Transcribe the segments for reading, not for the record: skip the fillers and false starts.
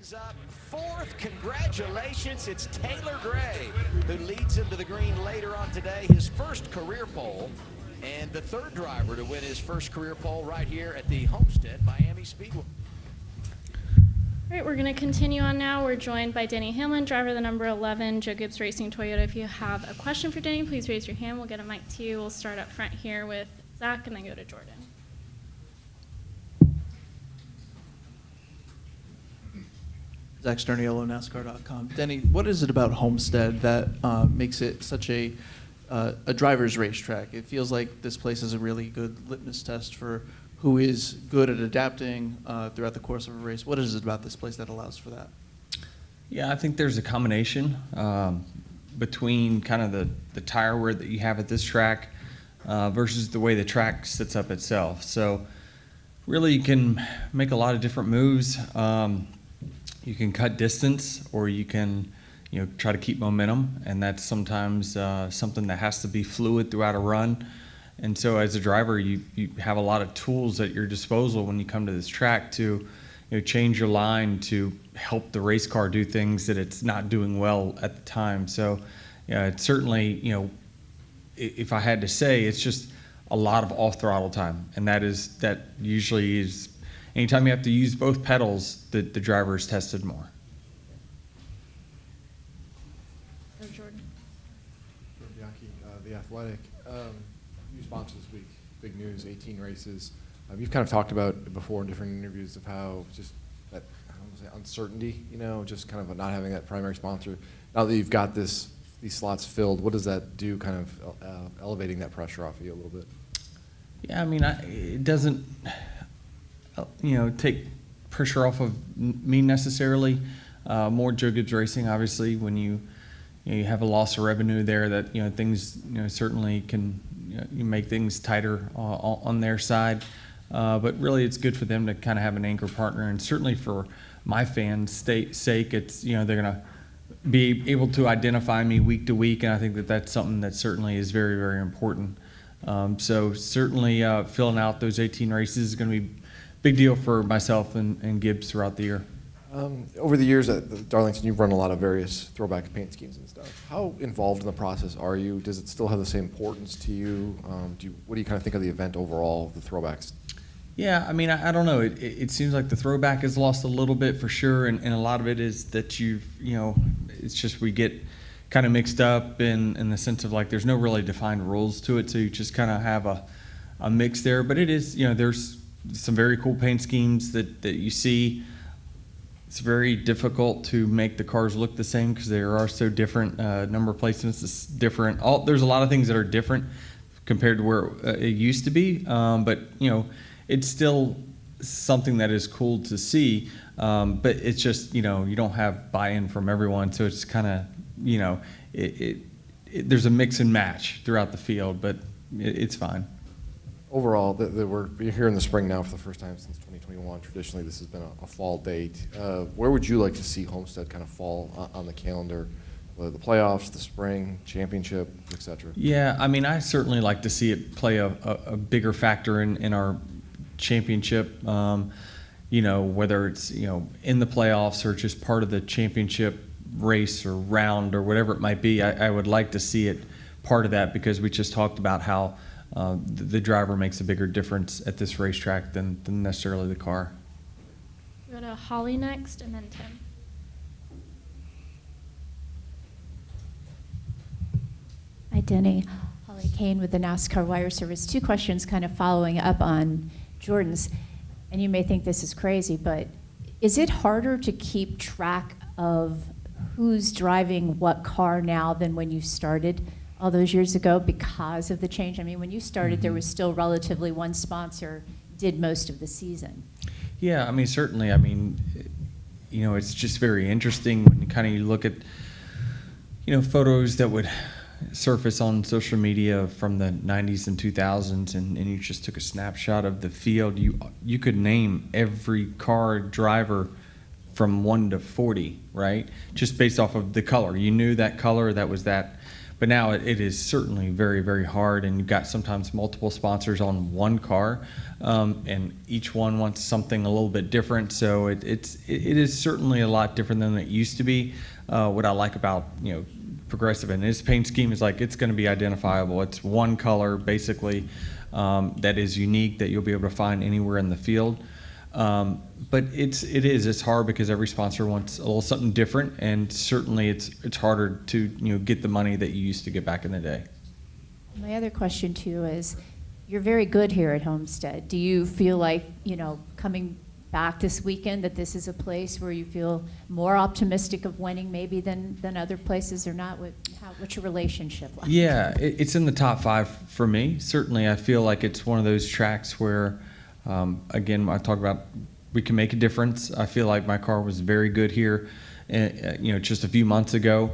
is up fourth. Congratulations, it's Taylor Gray who leads him to the green later on today, his first career pole, and the third driver to win his first career pole right here at the Homestead-Miami Speedway. All right, we're going to continue on now. We're joined by Denny Hamlin, driver of the number 11 Joe Gibbs Racing Toyota. If you have a question for Denny, please raise your hand. We'll get a mic to you. We'll start up front here with Zach and then go to Jordan. Zach Sterniolo, NASCAR.com. Denny, what is it about Homestead that makes it such a driver's racetrack? It feels like this place is a really good litmus test for who is good at adapting throughout the course of a race. What is it about this place that allows for that? Yeah, I think there's a combination between kind of the tire wear that you have at this track versus the way the track sits up itself. So really you can make a lot of different moves. You can cut distance, or you can try to keep momentum, and that's sometimes something that has to be fluid throughout a run. And so as a driver, you have a lot of tools at your disposal when you come to this track to change your line to help the race car do things that it's not doing well at the time. So it's certainly, if I had to say, it's just a lot of off throttle time, and that usually is anytime you have to use both pedals, the driver is tested more. Jordan. Jordan Bianchi, The Athletic. New sponsor this week, big news, 18 races. You've kind of talked about it before in different interviews of how just that, I don't want to say uncertainty, just kind of not having that primary sponsor. Now that you've got these slots filled, what does that do, kind of elevating that pressure off of you a little bit? Yeah, I mean, it doesn't, take pressure off of me necessarily. More Joe Gibbs Racing, obviously, when you have a loss of revenue there, that things certainly can you make things tighter on their side. But really, it's good for them to kind of have an anchor partner, and certainly for my fans' sake, it's they're gonna be able to identify me week to week, and I think that's something that certainly is very, very important. So certainly filling out those 18 races is going to be a big deal for myself and Gibbs throughout the year. Over the years at Darlington, you've run a lot of various throwback paint schemes and stuff. How involved in the process are you? Does it still have the same importance to you? What do you kind of think of the event overall, the throwbacks? Yeah, I mean, I don't know. It seems like the throwback has lost a little bit for sure, and a lot of it is that it's just we get kind of mixed up in the sense of like there's no really defined rules to it, so you just kind of have a mix there. But it is, there's some very cool paint schemes that you see. It's very difficult to make the cars look the same because they are so different. Number of placements is different. There's a lot of things that are different compared to where it used to be. But it's still something that is cool to see. But it's just you don't have buy-in from everyone, so it's kind of there's a mix and match throughout the field, but it's fine. Overall, we're here in the spring now for the first time since 2021. Traditionally, this has been a fall date. Where would you like to see Homestead kind of fall on the calendar, whether the playoffs, the spring, championship, et cetera? Yeah, I mean, I certainly like to see it play a bigger factor in our championship, whether it's, in the playoffs or just part of the championship race or round or whatever it might be. I would like to see it part of that because we just talked about how the driver makes a bigger difference at this racetrack than necessarily the car. We'll go to Holly next, and then Tim. Hi, Denny. Holly Kane with the NASCAR Wire Service. Two questions kind of following up on Jordan's. And you may think this is crazy, but is it harder to keep track of who's driving what car now than when you started all those years ago because of the change? I mean, when you started, there was still relatively one sponsor did most of the season. Yeah, I mean, certainly. I mean, it's just very interesting when you look at, photos that would surface on social media from the 90s and 2000s, and you just took a snapshot of the field. You could name every car driver from 1 to 40, right? Just based off of the color. You knew that color, that was that But now it is certainly very, very hard, and you've got sometimes multiple sponsors on one car, and each one wants something a little bit different. So it is certainly a lot different than it used to be. What I like about, Progressive and its paint scheme is like it's going to be identifiable. It's one color basically that is unique that you'll be able to find anywhere in the field. But it's hard because every sponsor wants a little something different, and certainly it's harder to get the money that you used to get back in the day. My other question too is, you're very good here at Homestead. Do you feel like, coming back this weekend, that this is a place where you feel more optimistic of winning maybe than other places, or not? What's your relationship like? Yeah, it's in the top 5 for me. Certainly, I feel like it's one of those tracks where, again, I talk about we can make a difference. I feel like my car was very good here, just a few months ago.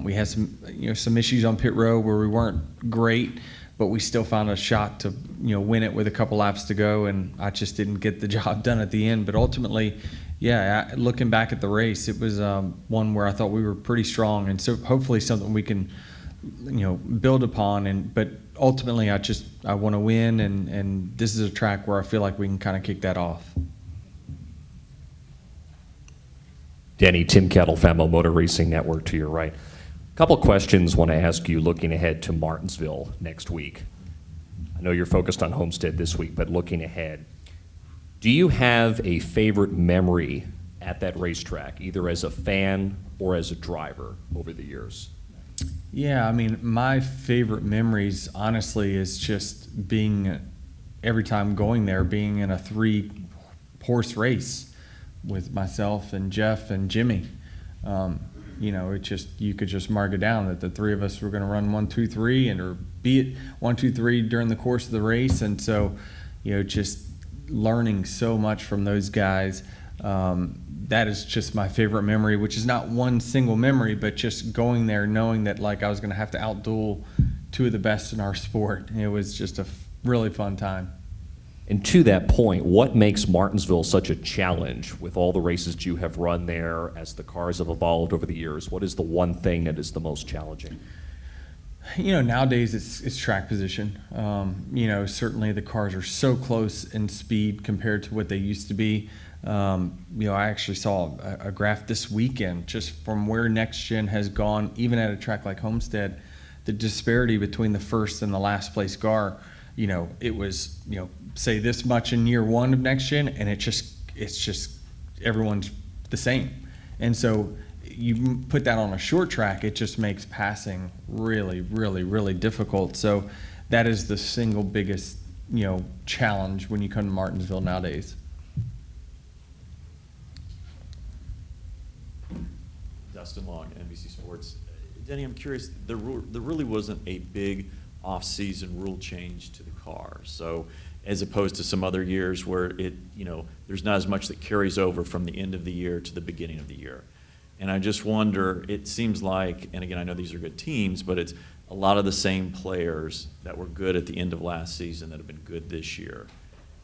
We had some issues on pit road where we weren't great, but we still found a shot to win it with a couple laps to go, and I just didn't get the job done at the end. But ultimately, looking back at the race, it was one where I thought we were pretty strong, and so hopefully something we can build upon. But ultimately, I want to win, and this is a track where I feel like we can kind of kick that off. Denny, Tim Kettle, Famo Motor Racing Network to your right. A couple questions I want to ask you looking ahead to Martinsville next week. I know you're focused on Homestead this week, but looking ahead, do you have a favorite memory at that racetrack, either as a fan or as a driver over the years? Yeah, I mean, my favorite memories, honestly, is just being, every time going there, being in a 3-horse race with myself and Jeff and Jimmy. You could just mark it down that the 3 of us were going to run 1, 2, 3, or be it 1, 2, 3 during the course of the race. And so, just learning so much from those guys. That is just my favorite memory, which is not one single memory, but just going there knowing that I was going to have to outduel 2 of the best in our sport. It was just a really fun time. And to that point, what makes Martinsville such a challenge with all the races you have run there as the cars have evolved over the years? What is the one thing that is the most challenging? Nowadays it's track position. Certainly the cars are so close in speed compared to what they used to be. I actually saw a graph this weekend just from where Next Gen has gone, even at a track like Homestead, the disparity between the first and the last place car. It was, say this much in year 1 of Next Gen, and it's just everyone's the same. And so you put that on a short track, it just makes passing really, really, really difficult. So that is the single biggest, challenge when you come to Martinsville nowadays. Dustin Long, NBC Sports. Denny, I'm curious, there really wasn't a big off-season rule change to the car. So as opposed to some other years where there's not as much that carries over from the end of the year to the beginning of the year. And I just wonder, it seems like, and again, I know these are good teams, but it's a lot of the same players that were good at the end of last season that have been good this year.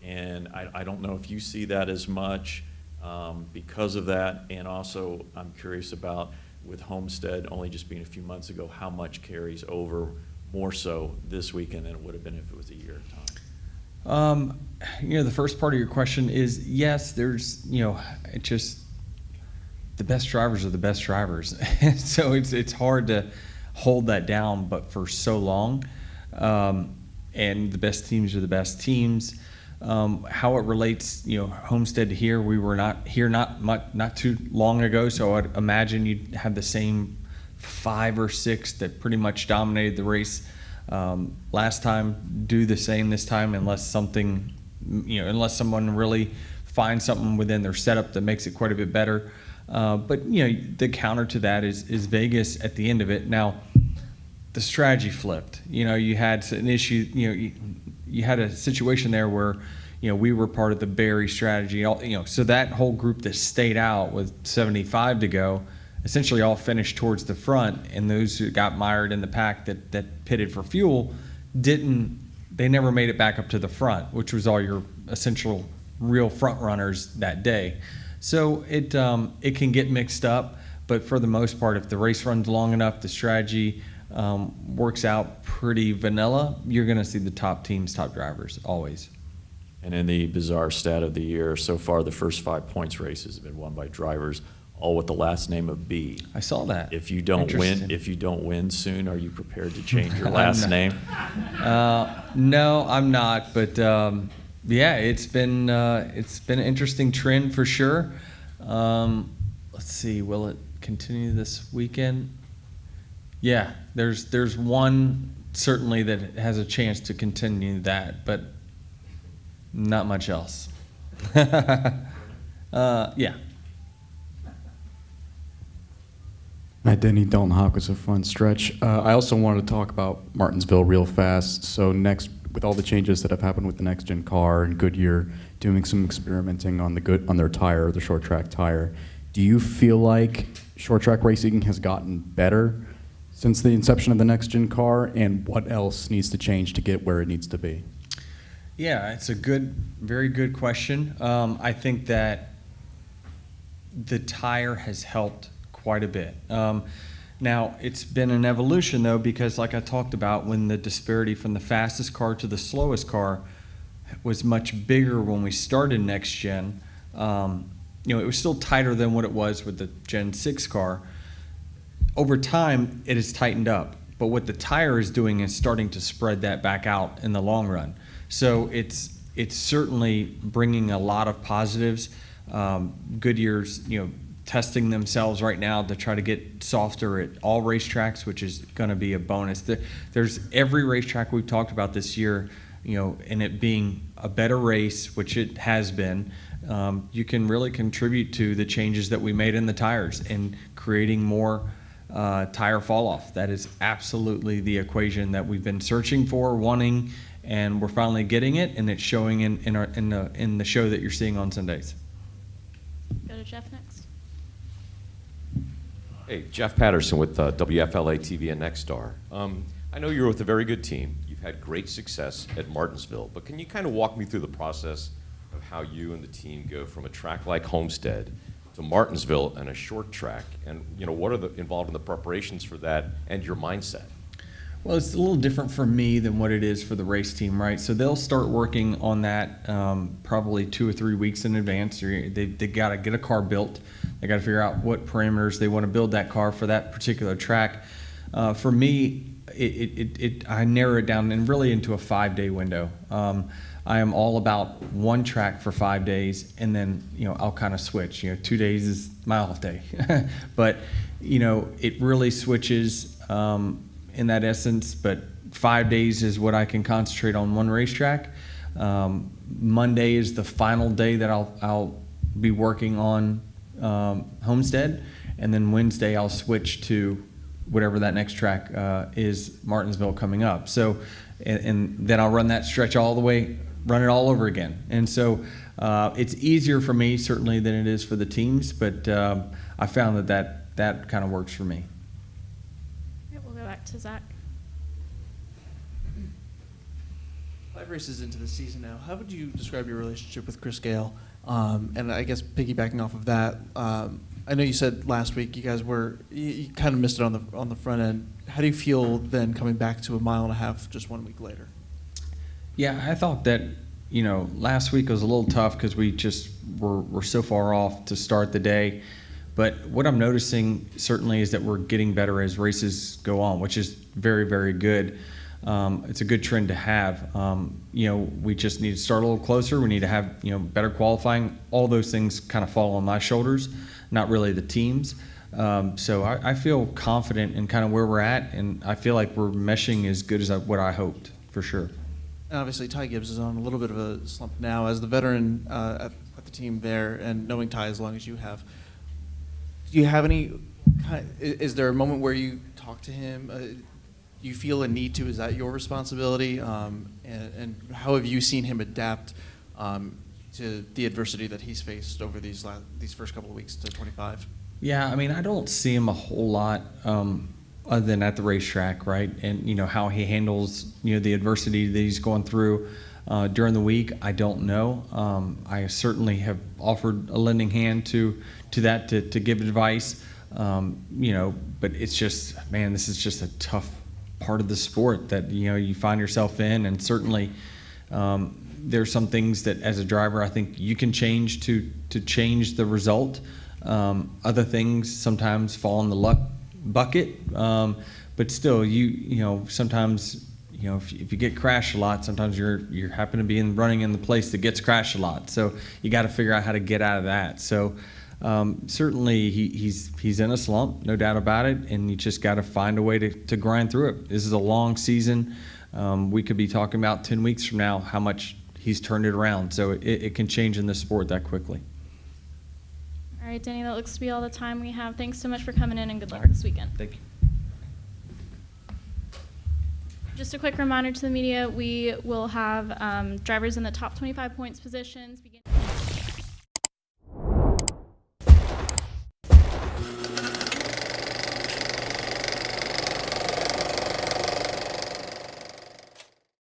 And I don't know if you see that as much because of that. And also, I'm curious about, with Homestead only just being a few months ago, how much carries over more so this weekend than it would have been if it was a year at a time. The first part of your question is, yes, there's, it just, the best drivers are the best drivers. So it's hard to hold that down, but for so long. And the best teams are the best teams. How it relates, Homestead to here, we were not here not too long ago, so I'd imagine you'd have the same 5 or 6 that pretty much dominated the race last time, do the same this time, unless someone really finds something within their setup that makes it quite a bit better. But the counter to that is Vegas at the end of it. Now, the strategy flipped. You had an issue. You had a situation there where we were part of the Barry strategy. So that whole group that stayed out with 75 to go essentially all finished towards the front, and those who got mired in the pack that pitted for fuel they never made it back up to the front, which was all your essential real front runners that day. So it can get mixed up, but for the most part, if the race runs long enough, the strategy works out pretty vanilla, you're going to see the top teams, top drivers, always. And in the bizarre stat of the year, so far the first 5 points races have been won by drivers, all with the last name of B. I saw that. If you don't win soon, are you prepared to change your last name? No, I'm not. But yeah, it's been an interesting trend for sure. Let's see, will it continue this weekend? Yeah, there's one certainly that has a chance to continue that, but not much else. Yeah. Hi, Denny. Dalton Hawk was a fun stretch. I also wanted to talk about Martinsville real fast. So next, with all the changes that have happened with the next-gen car and Goodyear doing some experimenting on their tire, the short track tire, do you feel like short track racing has gotten better since the inception of the next-gen car, and what else needs to change to get where it needs to be? Yeah, it's a very good question. I think that the tire has helped quite a bit. Now, it's been an evolution, though, because like I talked about, when the disparity from the fastest car to the slowest car was much bigger when we started next gen, it was still tighter than what it was with the Gen 6 car. Over time, it has tightened up, but what the tire is doing is starting to spread that back out in the long run. So it's certainly bringing a lot of positives. Goodyear's, testing themselves right now to try to get softer at all racetracks, which is going to be a bonus. There's every racetrack we've talked about this year, and it being a better race, which it has been. You can really contribute to the changes that we made in the tires and creating more tire fall off. That is absolutely the equation that we've been searching for, wanting, and we're finally getting it, and it's showing in the show that you're seeing on Sundays. Go to Jeff next. Hey, Jeff Patterson with WFLA TV and Nexstar. I know you're with a very good team. You've had great success at Martinsville, but can you kind of walk me through the process of how you and the team go from a track like Homestead to Martinsville and a short track, and what are involved in the preparations for that and your mindset? Well, it's a little different for me than what it is for the race team, right? So they'll start working on that probably 2 or 3 weeks in advance. They got to get a car built. They got to figure out what parameters they want to build that car for that particular track. For me, I narrow it down and really into a 5-day window. I am all about one track for 5 days, and then I'll kind of switch. 2 days is my off day, but it really switches in that essence. But 5 days is what I can concentrate on one racetrack. Monday is the final day that I'll be working on Homestead, and then Wednesday I'll switch to whatever that next track is, Martinsville coming up. So, and then I'll run that stretch all the way, run it all over again. And so it's easier for me certainly than it is for the teams, but I found that kind of works for me. Right, we'll go back to Zach. 5 races into the season now, how would you describe your relationship with Chris Gale? And I guess piggybacking off of that, I know you said last week you guys you kind of missed it on the front end. How do you feel then coming back to a mile and a half just 1 week later? Yeah, I thought that last week was a little tough because we just were so far off to start the day. But what I'm noticing certainly is that we're getting better as races go on, which is very, very good. It's a good trend to have. We just need to start a little closer. We need to have better qualifying. All those things kind of fall on my shoulders, not really the team's. So I feel confident in kind of where we're at, and I feel like we're meshing as good as what I hoped, for sure. And obviously, Ty Gibbs is on a little bit of a slump now. As the veteran at the team there, and knowing Ty as long as you have, do you have any? Is there a moment where you talk to him? Do you feel a need to? Is that your responsibility? And how have you seen him adapt to the adversity that he's faced over these first couple of weeks to 25? Yeah, I mean, I don't see him a whole lot other than at the racetrack, right? And how he handles the adversity that he's going through during the week, I don't know. I certainly have offered a lending hand to that to give advice. You know, but it's just, man, this is just a tough part of the sport that, you know, you find yourself in. And certainly there's some things that as a driver, I think you can change to change the result. Other things sometimes fall in the luck bucket. But still, you know, sometimes, you know, if you get crashed a lot, sometimes you're happen to be running in the place that gets crashed a lot. So you got to figure out how to get out of that. So certainly he's in a slump, no doubt about it, and you just got to find a way to grind through it. This is a long season. We could be talking about 10 weeks from now how much he's turned it around. So it can change in this sport that quickly. All right, Denny, that looks to be all the time we have. Thanks so much for coming in, and good luck this weekend. Thank you. Just a quick reminder to the media, we will have drivers in the top 25 points positions begin